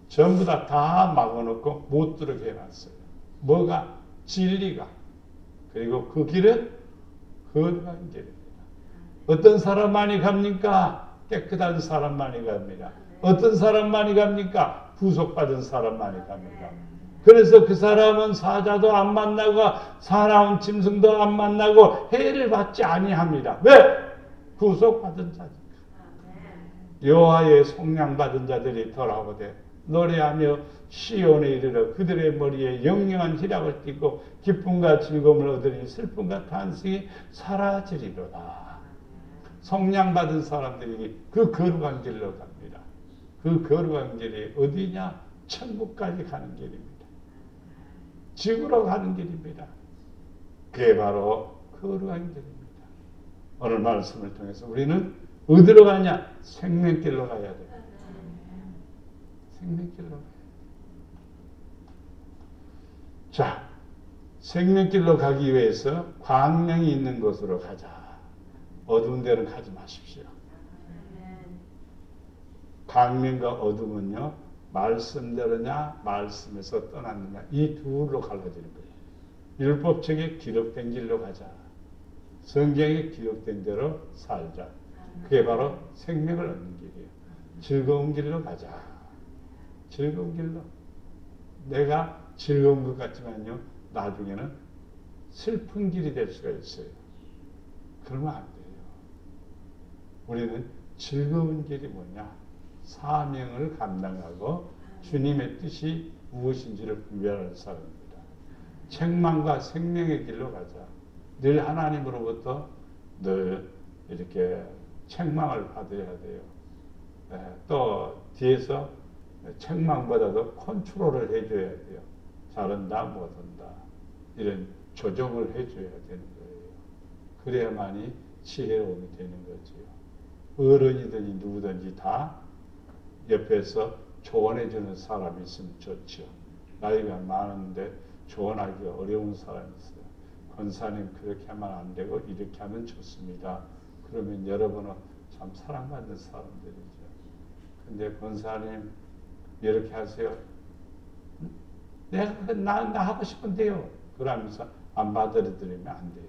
전부 다 막아놓고 못 들어게 해놨어요. 뭐가? 진리가. 그리고 그 길은 거룩한 길입니다. 어떤 사람만이 갑니까? 깨끗한 사람만이 갑니다. 어떤 사람만이 갑니까? 구속받은 사람만이 갑니다. 그래서 그 사람은 사자도 안 만나고 사나운 짐승도 안 만나고 해를 받지 아니합니다. 왜? 구속받은 자니까. 여호와의 속량받은 자들이 돌아오되 노래하며 시온에 이르러 그들의 머리에 영영한 희락을 띠고 기쁨과 즐거움을 얻으니 슬픔과 탄식이 사라지리로다. 속량받은 사람들이 그 거룩한 길로 갑니다. 그 거룩한 길이 어디냐? 천국까지 가는 길입니다. 지구로 가는 길입니다. 그게 바로 거룩한 길입니다. 오늘 말씀을 통해서 우리는 어디로 가냐? 생명길로 가야 돼요. 생명길로 가야 돼요. 자, 생명길로 가기 위해서 광명이 있는 곳으로 가자. 어두운 데는 가지 마십시오. 광명과 어둠은요, 말씀대로냐, 말씀에서 떠났느냐, 이 둘로 갈라지는 거예요. 율법책에 기록된 길로 가자. 성경에 기록된 대로 살자. 그게 바로 생명을 얻는 길이에요. 즐거운 길로 가자. 즐거운 길로. 내가 즐거운 것 같지만요, 나중에는 슬픈 길이 될 수가 있어요. 그러면 안 돼요. 우리는 즐거운 길이 뭐냐? 사명을 감당하고 주님의 뜻이 무엇인지를 분별하는 사람입니다. 책망과 생명의 길로 가자. 늘 하나님으로부터 늘 이렇게 책망을 받아야 돼요. 또 뒤에서 책망보다도 컨트롤을 해줘야 돼요. 잘한다, 못한다. 이런 조정을 해줘야 되는 거예요. 그래야만이 지혜로움이 되는 거지요. 어른이든지 누구든지 다 옆에서 조언해주는 사람이 있으면 좋죠. 나이가 많은데 조언하기가 어려운 사람이 있어요. 권사님 그렇게 하면 안 되고 이렇게 하면 좋습니다. 그러면 여러분은 참 사랑받는 사람들이죠. 근데 권사님 이렇게 하세요. 내가 나 하고 싶은데요. 그러면서 안 받아들이면 안 돼요.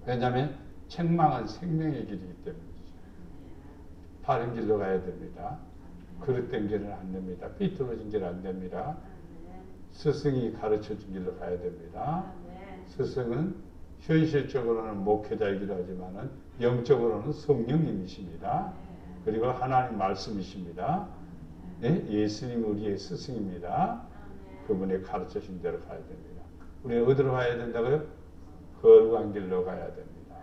왜냐하면 책망은 생명의 길이기 때문이죠. 바른 길로 가야 됩니다. 그릇된 길은 안 됩니다. 삐뚤어진 길은 안 됩니다. 스승이 가르쳐준 길로 가야 됩니다. 스승은 현실적으로는 목회자이기도 하지만 영적으로는 성령님이십니다. 그리고 하나님 말씀이십니다. 네? 예수님이 우리의 스승입니다. 그분이 가르쳐준 대로 가야 됩니다. 우리는 어디로 가야 된다고요? 거룩한 길로 가야 됩니다.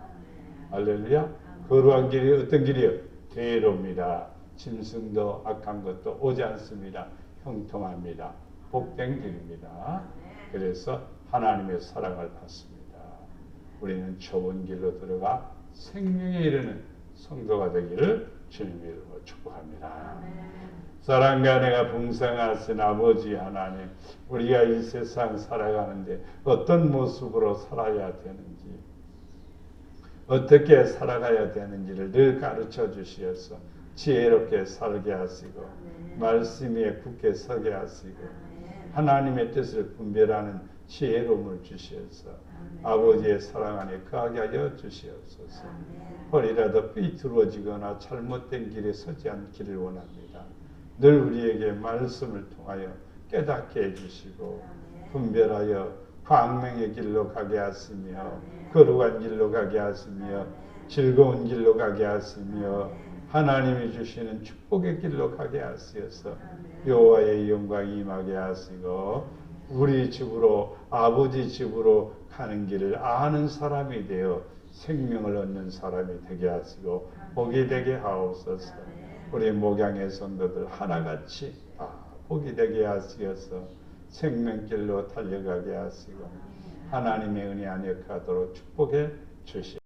할렐루야. 거룩한 길이 어떤 길이요? 대로입니다. 짐승도 악한 것도 오지 않습니다. 형통합니다. 복된 길입니다. 그래서 하나님의 사랑을 받습니다. 우리는 좁은 길로 들어가 생명에 이르는 성도가 되기를 주님의 이름으로 축복합니다. 사랑과 은혜가 풍성하신 아버지 하나님, 우리가 이 세상 살아가는데 어떤 모습으로 살아야 되는지, 어떻게 살아가야 되는지를 늘 가르쳐 주시어서 지혜롭게 살게 하시고 말씀 위에 굳게 서게 하시고 하나님의 뜻을 분별하는 지혜로움을 주시어서 아버지의 사랑 안에 거하게 하여 주시옵소서. 허리라도 삐뚤어지거나 잘못된 길에 서지 않기를 원합니다. 늘 우리에게 말씀을 통하여 깨닫게 해주시고 분별하여 광명의 길로 가게 하시며 거룩한 길로 가게 하시며 즐거운 길로 가게 하시며 하나님이 주시는 축복의 길로 가게 하시어서 여호와의 영광이 임하게 하시고 우리 집으로 아버지 집으로 가는 길을 아는 사람이 되어 생명을 얻는 사람이 되게 하시고 복이 되게 하옵소서. 우리 목양의 성도들 하나같이 복이 되게 하시어서 생명길로 달려가게 하시고 하나님의 은혜 안에 가도록 축복해 주시옵소서.